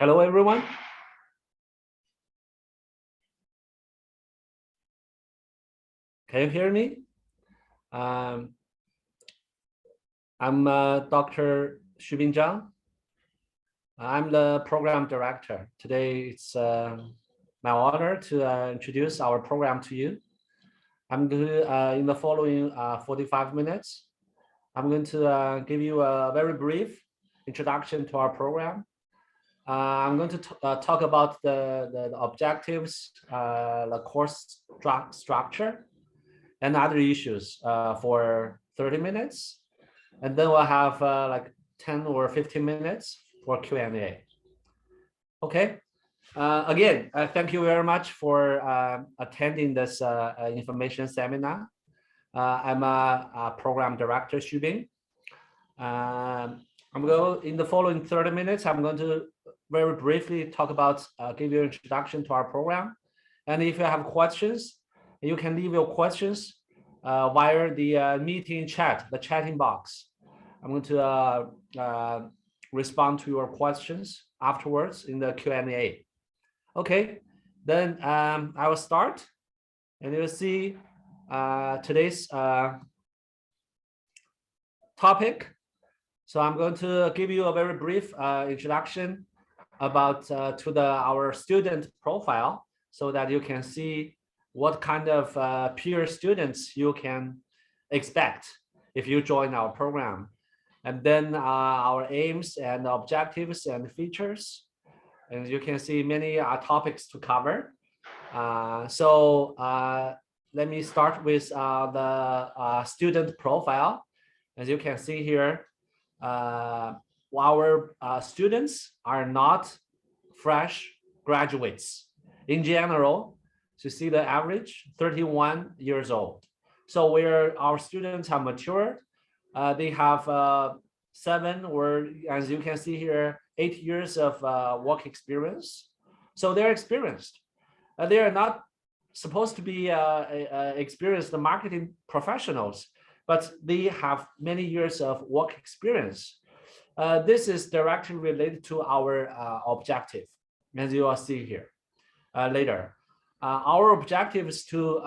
Hello, everyone. Can you hear me? I'm Dr. Xubin Zhang. I'm the program director. Today, it's my honor to introduce our program to you. I'm going to, in the following 45 minutes, I'm going to give you a very brief introduction to our program. I'm going to talk about the objectives, the course structure, and other issues for 30 minutes. And then we'll have like 10 or 15 minutes for Q&A. Okay. Again, thank you very much for attending this information seminar. I'm a program director, Xubin. I'm going in the following 30 minutes, I'm going to very briefly talk about, give you an introduction to our program. And if you have questions, you can leave your questions via the meeting chat, the chatting box. I'm going to respond to your questions afterwards in the Q&A. Okay, then I will start, and you'll see today's topic. So I'm going to give you a very brief introduction about our student profile, so that you can see what kind of peer students you can expect if you join our program. And then our aims and objectives and features. And you can see many topics to cover. Let me start with the student profile. As you can see here, our students are not fresh graduates. In general, to see the average, 31 years old. So where our students have matured, they have 7 or, as you can see here, 8 years of work experience. So they're experienced. They are not supposed to be experienced marketing professionals, but they have many years of work experience. This is directly related to our objective, as you will see here later. Our objective is to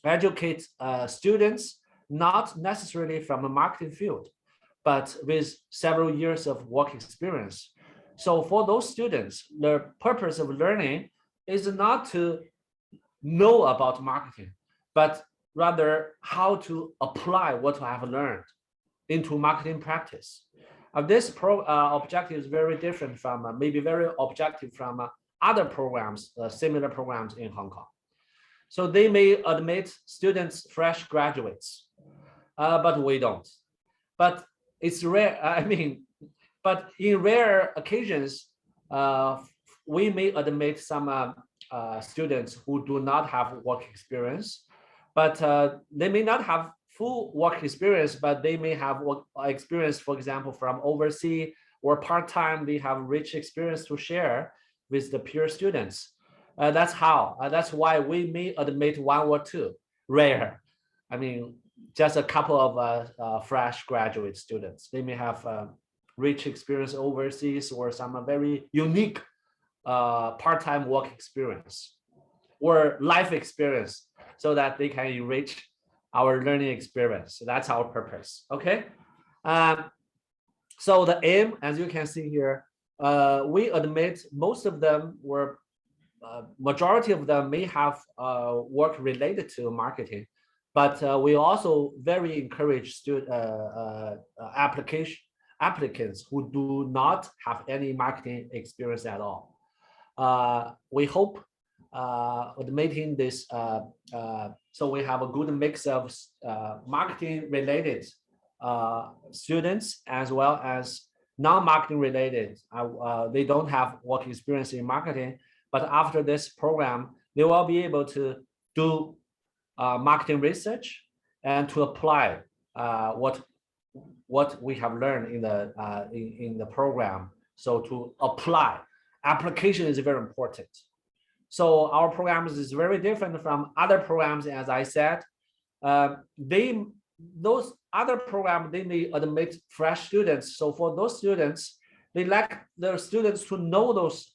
educate students, not necessarily from a marketing field, but with several years of work experience. So for those students, the purpose of learning is not to know about marketing, but rather how to apply what I have learned into marketing practice. This objective is very different from, maybe very objective from other programs, similar programs in Hong Kong. So they may admit students, fresh graduates, but we don't. But it's rare, but in rare occasions, we may admit some students who do not have work experience, but they may not have full work experience, but they may have work experience, for example, from overseas or part-time. They have rich experience to share with the peer students. That's why we may admit 1 or 2, rare. Just a couple of fresh graduate students. They may have rich experience overseas or some very unique part-time work experience or life experience, so that they can enrich our learning experience. So that's our purpose. Okay. So the aim, as you can see here, we admit most of them were, majority of them may have work related to marketing, but we also very encourage applicants who do not have any marketing experience at all. We hope admitting this, so we have a good mix of marketing related students as well as non-marketing related. They don't have work experience in marketing, but after this program, they will be able to do marketing research and to apply what we have learned in the program. So to apply, application is very important. So our programs is very different from other programs. As I said, those other programs, they may admit fresh students. So for those students, they lack the students to know those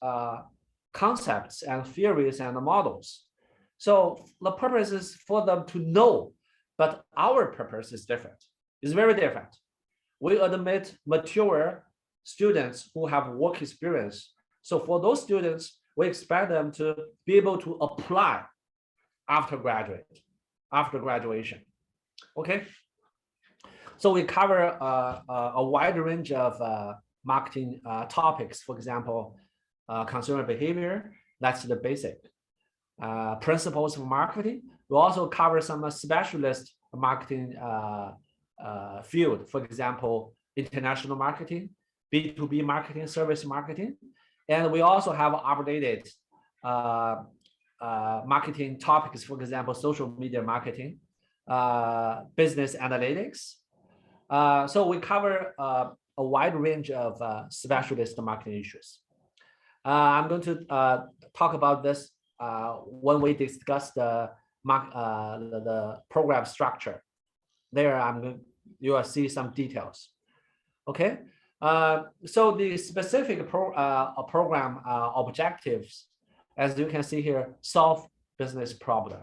concepts and theories and models. So the purpose is for them to know, but our purpose is different. It's very different. We admit mature students who have work experience. So for those students, we expect them to be able to apply after graduation. Okay. So we cover a wide range of marketing topics. For example, consumer behavior, that's the basic. Principles of marketing. We also cover some specialist marketing field. For example, international marketing, B2B marketing, service marketing. And we also have updated marketing topics, for example, social media marketing, business analytics. So we cover a wide range of specialist marketing issues. I'm going to talk about this when we discuss the program structure. There, you will see some details. Okay, so the specific program objectives, as you can see here, solve business problem,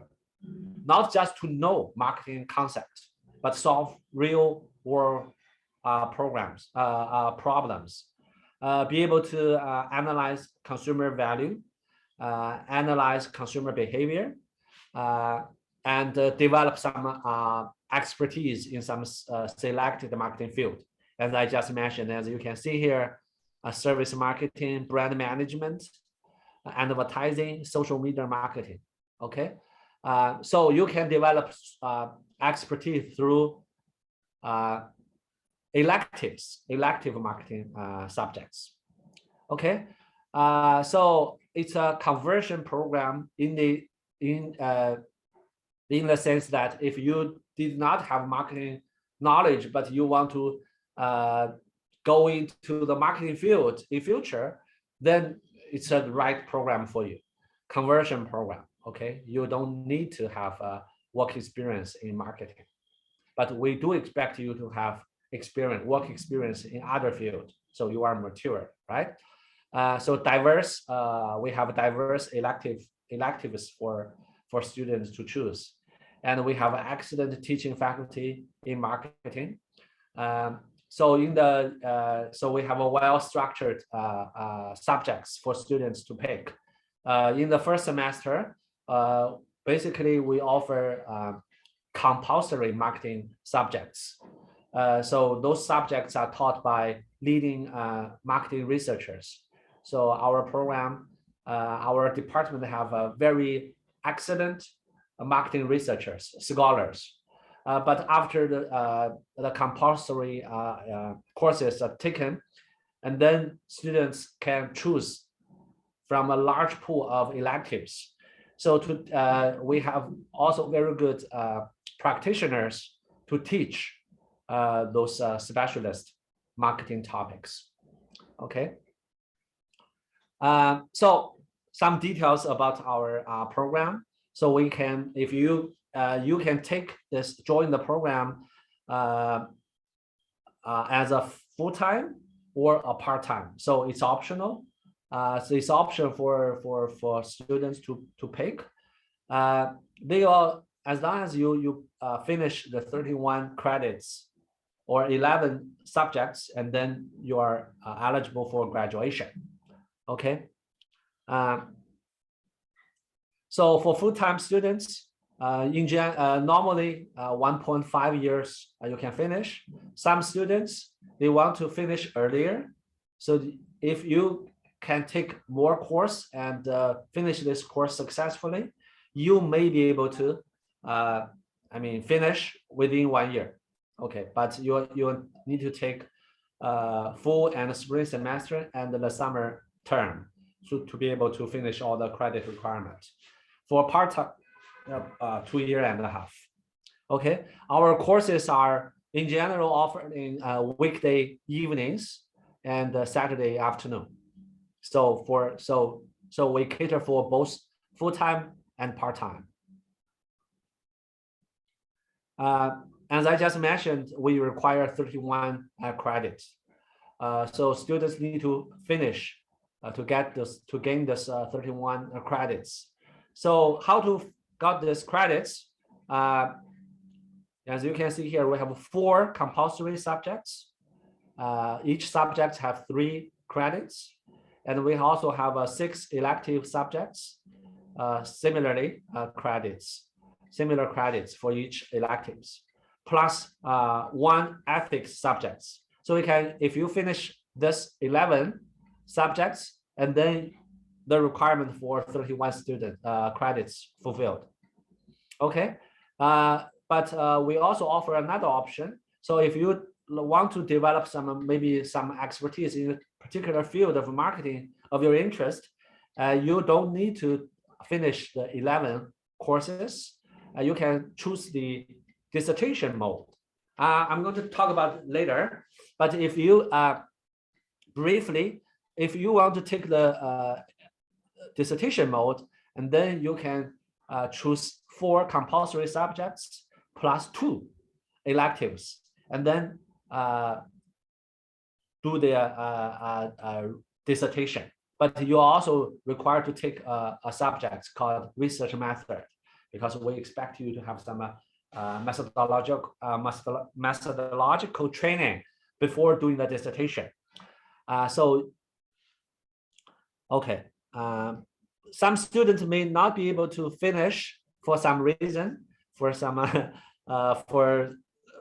not just to know marketing concepts, but solve real world problems, be able to analyze consumer value, analyze consumer behavior, and develop some expertise in some selected marketing field. As I just mentioned, as you can see here, service marketing, brand management, advertising, social media marketing. Okay, so you can develop expertise through elective marketing subjects. Okay, so it's a conversion program in the sense that if you did not have marketing knowledge, but you want to go into the marketing field in future, then it's a right program for you. Conversion program. Okay, you don't need to have work experience in marketing, but we do expect you to have work experience in other fields, so you are mature, right? So diverse, we have diverse electives for students to choose, and we have excellent teaching faculty in marketing. So we have a well-structured subjects for students to pick. In the first semester, basically we offer compulsory marketing subjects. So those subjects are taught by leading marketing researchers. So our program, our department have a very excellent marketing researchers, scholars. But after the compulsory courses are taken, and then students can choose from a large pool of electives. So we have also very good practitioners to teach those specialist marketing topics. Okay. So some details about our program. So we can, if you can take this, join the program as a full-time or a part-time. So it's optional. So it's option for students to pick. They are, as long as you finish the 31 credits or 11 subjects, and then you are eligible for graduation. Okay. So for full-time students, normally 1.5 years you can finish. Some students, they want to finish earlier. So if you can take more course and finish this course successfully, you may be able to finish within 1 year. Okay, but you need to take fall and spring semester and the summer term to be able to finish all the credit requirements. For part-time, 2.5 years. Okay, our courses are in general offered in weekday evenings and Saturday afternoon. So we cater for both full-time and part-time. As I just mentioned, we require 31 credits. So students need to finish to gain this 31 credits. So how to got this credits? As you can see here, we have 4 compulsory subjects. Each subject have 3 credits, and we also have 6 elective subjects. Similar credits for each electives, plus 1 ethics subjects. So we can, if you finish this 11 subjects, and then the requirement for 31 student credits fulfilled. Okay, but we also offer another option. So if you want to develop maybe some expertise in a particular field of marketing of your interest, you don't need to finish the 11 courses. You can choose the dissertation mode. I'm going to talk about it later, but if you briefly, if you want to take the dissertation mode, and then you can choose 4 compulsory subjects plus 2 electives, and then do the dissertation. But you are also required to take a subject called research method, because we expect you to have some methodological training before doing the dissertation. Okay. Some students may not be able to finish for some reason, for some for,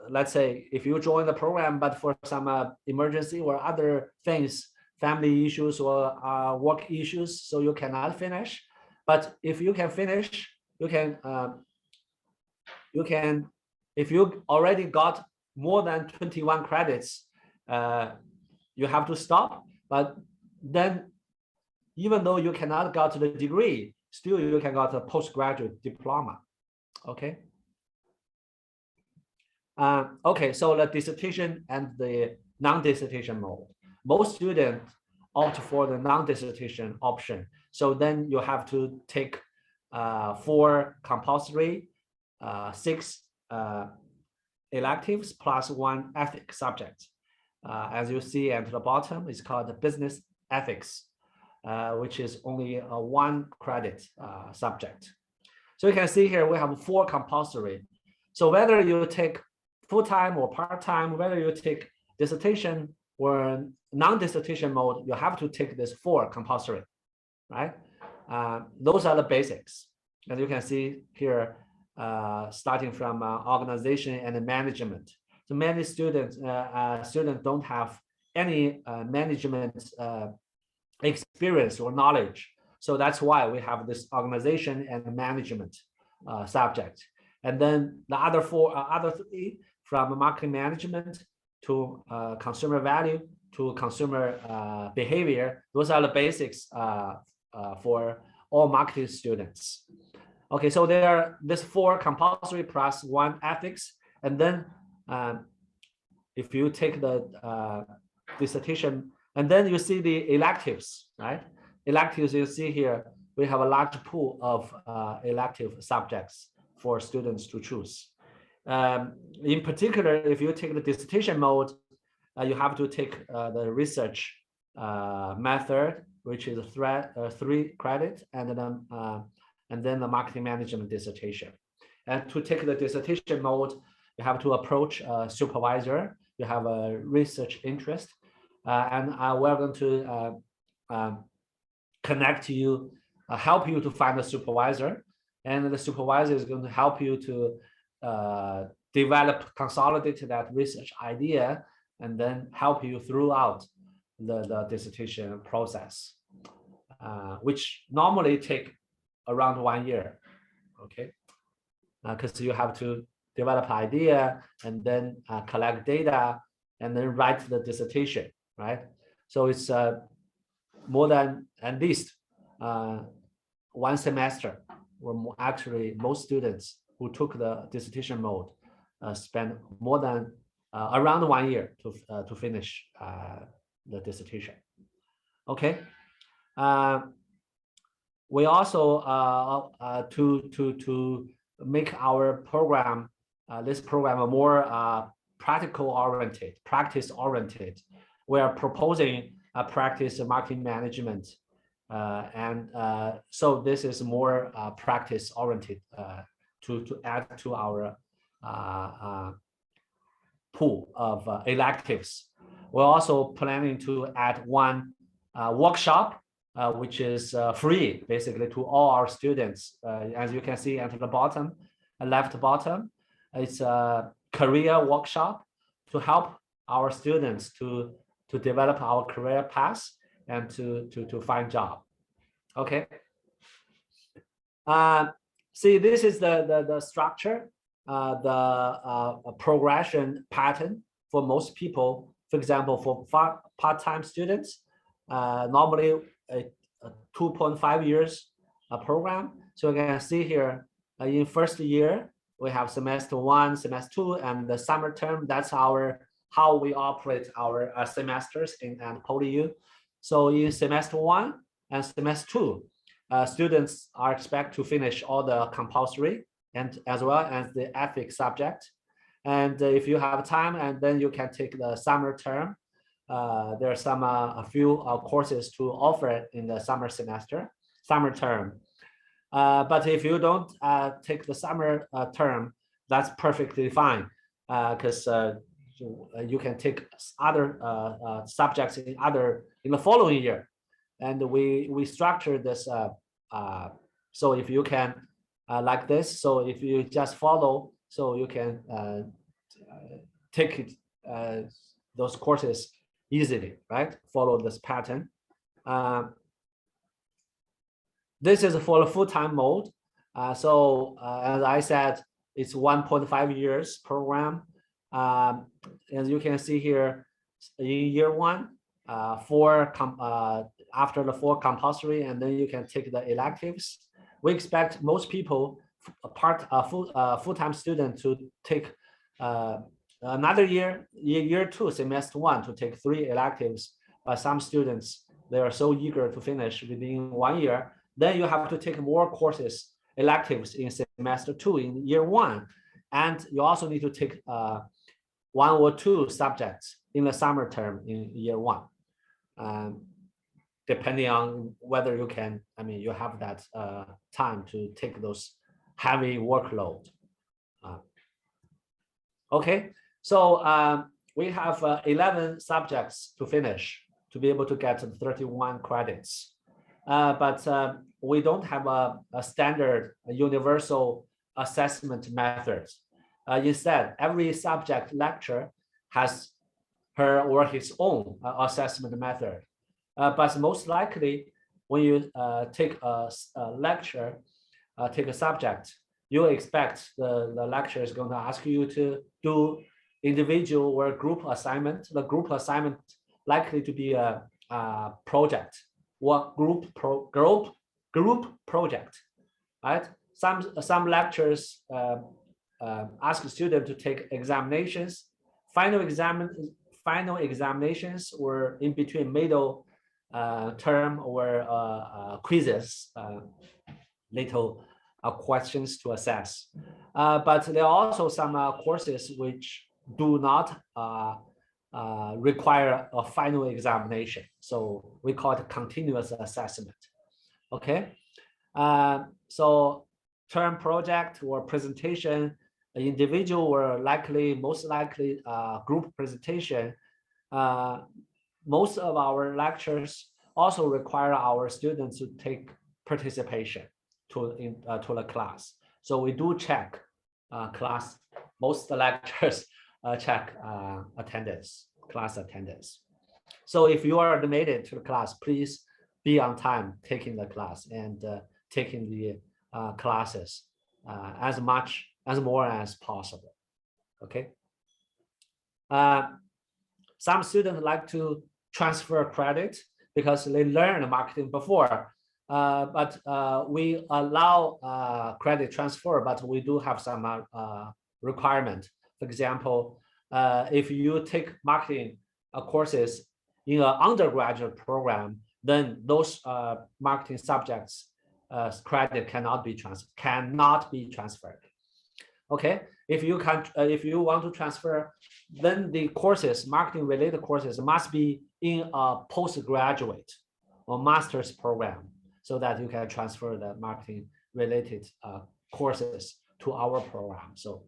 let's say, if you join the program, but for some emergency or other things, family issues or work issues, so you cannot finish. But if you can finish, you can, if you already got more than 21 credits, you have to stop. But then, even though you cannot get the degree, still you can get a postgraduate diploma. Okay. Okay, so the dissertation and the non-dissertation mode. Most students opt for the non-dissertation option. So then you have to take 4 compulsory, 6 electives plus 1 ethics subject. As you see at the bottom, it's called the business ethics, which is only a 1 credit subject. So you can see here we have 4 compulsory. So whether you take full-time or part-time, whether you take dissertation or non-dissertation mode, you have to take this 4 compulsory, right? Those are the basics. As you can see here, starting from organization and management. So many students don't have any management experience or knowledge. So that's why we have this organization and management subject. And then the other 3, from marketing management to consumer value to consumer behavior, those are the basics for all marketing students. Okay, so there are this 4 compulsory plus 1 ethics, and then if you take the dissertation, and then you see the electives, right? Electives, you see here, we have a large pool of elective subjects for students to choose. In particular, if you take the dissertation mode, you have to take the research method, which is 3 credits, and then the marketing management dissertation. And to take the dissertation mode, you have to approach a supervisor. You have a research interest, and we're going to connect you, help you to find a supervisor, and the supervisor is going to help you to consolidate that research idea, and then help you throughout the dissertation process, which normally take around 1 year. Okay, because you have to develop idea and then collect data and then write the dissertation, right? So it's more than at least 1 semester, or actually most students who took the dissertation mode spend more than around 1 year to finish the dissertation. Okay. We also to make our program, this program, more practice oriented. we are proposing a practice of marketing management. So this is more practice oriented to add to our pool of electives. We're also planning to add one workshop, which is free basically to all our students. As you can see at the bottom, left bottom, it's a career workshop to help our students to develop our career path and to find job. Okay. See, this is the structure, the progression pattern for most people. For example, for part-time students, normally a 2.5 years program. So you can see here in first year, we have semester 1, semester 2, and the summer term. That's how we operate our semesters in PolyU. So in semester 1 and semester 2, students are expected to finish all the compulsory and as well as the ethics subject. And if you have time, and then you can take the summer term. There are some a few courses to offer in the summer term. But if you don't take the summer term, that's perfectly fine, because you can take other subjects in the following year. And we structure this so if you can like this, so if you just follow, so you can take those courses easily, right? Follow this pattern. This is for the full-time mode. So as I said, it's 1.5 years program. As you can see here, in year 1, after the 4 compulsory, and then you can take the electives. We expect most people, full-time student, to take another year 2, semester 1, to take 3 electives. Some students, they are so eager to finish within 1 year. Then you have to take more courses, electives in semester 2 in year 1. And you also need to take 1 or 2 subjects in the summer term in year 1. Depending on whether you can, you have that time to take those heavy workload. Okay, so we have 11 subjects to finish to be able to get 31 credits. But we don't have a standard, universal assessment method. Instead, every subject lecture has her or his own assessment method. But most likely, when you take a lecture, take a subject, you expect the lecturer is going to ask you to do individual or group assignment. The group assignment likely to be a project or group project, right? Some lectures ask the student to take examinations, final examinations, or in between middle term, or quizzes, little questions to assess. But there are also some courses which do not require a final examination. So we call it continuous assessment. Okay. So term project or presentation, individual or most likely group presentation. Most of our lectures also require our students to take participation to the class. So we do check class. Most lectures check attendance, class attendance. So if you are admitted to the class, please be on time taking the class and taking the classes as more as possible. Okay. Some students like to transfer credit because they learned marketing before, but we allow credit transfer, but we do have some requirement. For example, if you take marketing courses in an undergraduate program, then those marketing subjects credit cannot be transferred. Okay, if you want to transfer, then the courses, marketing related courses, must be in a postgraduate or master's program, so that you can transfer the marketing related courses to our program. So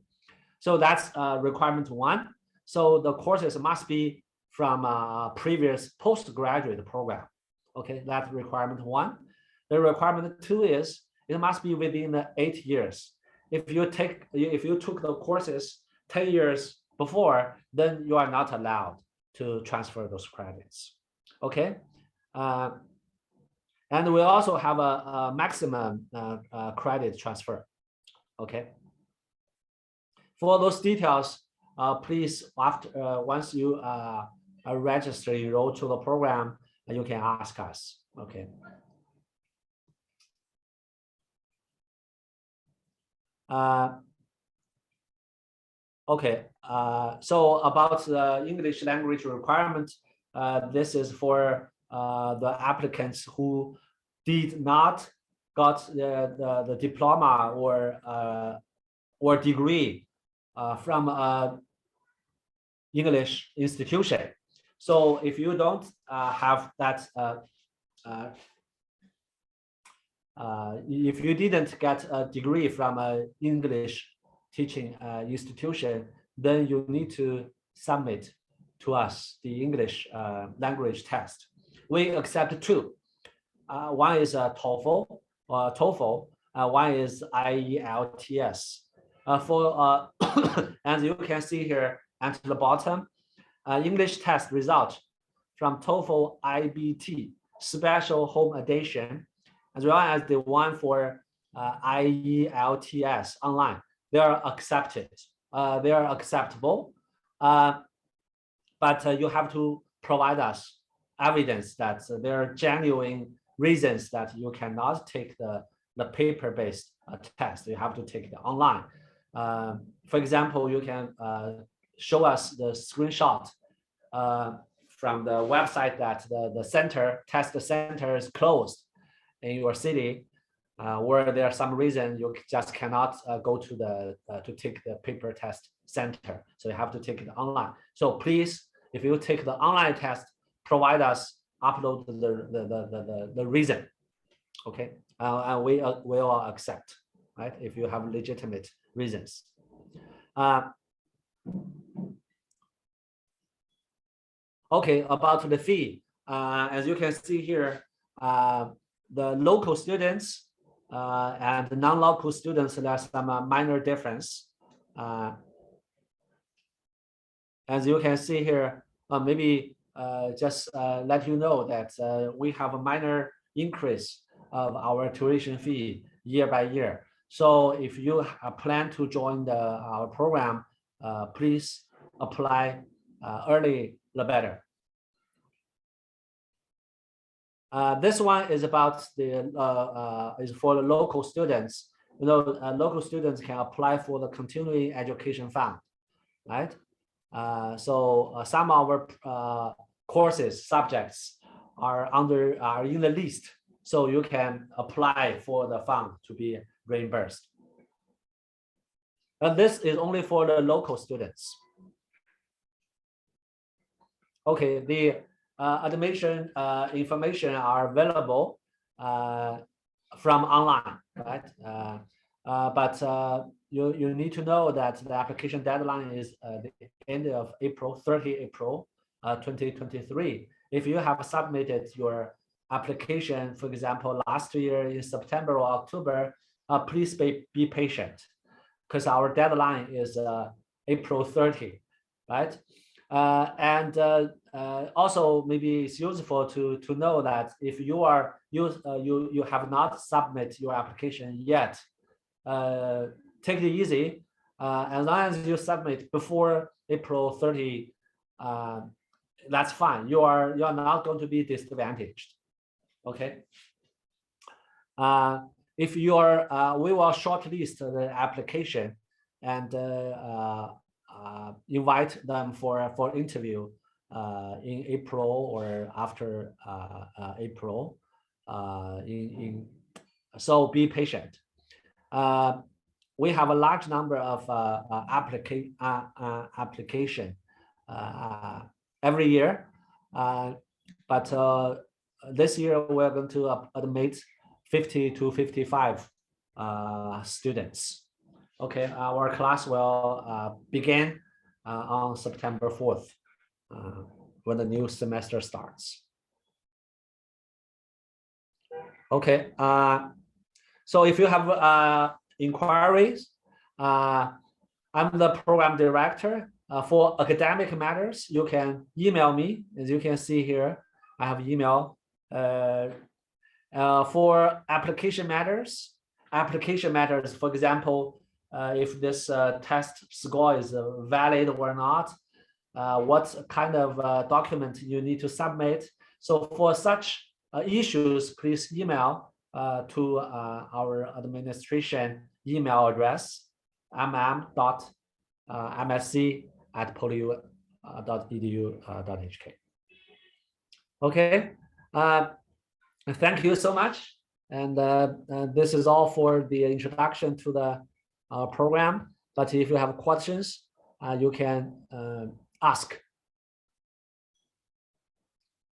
that's requirement one. So the courses must be from a previous postgraduate program. Okay, that's requirement one. The requirement two is it must be within the 8 years. If you took the courses 10 years before, then you are not allowed to transfer those credits. Okay. And we also have a maximum credit transfer. Okay. For those details, please once you register, enroll to the program, you can ask us. Okay. Okay. So about the English language requirement, this is for the applicants who did not got the diploma or degree from English institution. So if you don't have that, if you didn't get a degree from an English teaching institution, then you need to submit to us the English language test. We accept two. One is a TOEFL, one is IELTS. For as you can see here at the bottom, English test result from TOEFL IBT special home edition, as well as the one for IELTS online. They are accepted. They are acceptable, but you have to provide us evidence that there are genuine reasons that you cannot take the paper-based test. You have to take it online. For example, you can show us the screenshot from the website that the test center is closed in your city, where there's some reason you just cannot go to to take the paper test center. So you have to take it online. So please, if you take the online test, provide us, upload the reason. Okay, and we will accept, right, if you have legitimate reasons. Okay, about the fee, as you can see here, the local students and the non-local students, there's some minor difference. As you can see here, maybe just let you know that we have a minor increase of our tuition fee year by year. So if you plan to join our program, please apply early the better. This one is about is for the local students. You know, local students can apply for the continuing education fund, right? So some of our courses, subjects are in the list, so you can apply for the fund to be reimbursed. And this is only for the local students. Okay, the admission information are available from online, right? But you need to know that the application deadline is the end of April, 30 April 2023. If you have submitted your application, for example, last year in September or October, please be patient, because our deadline is April 30, right? And also maybe it's useful to know that if you have not submitted your application yet, take it easy. As long as you submit before April 30, that's fine. You are not going to be disadvantaged. Okay. If you are, we will shortlist the application and invite them for interview in April or after April. So be patient. we have a large number of application every year, but this year we're going to admit 50 to 55 students. Okay, our class will begin on September 4th when the new semester starts. Okay, so if you have inquiries, I'm the program director. For academic matters, you can email me. As you can see here, I have email. For application matters, for example, if this test score is valid or not, what kind of document you need to submit. So for such issues, please email to our administration email address, mm.msc@polyu.edu.hk. Okay, thank you so much. And this is all for the introduction to the program. But if you have questions, you can ask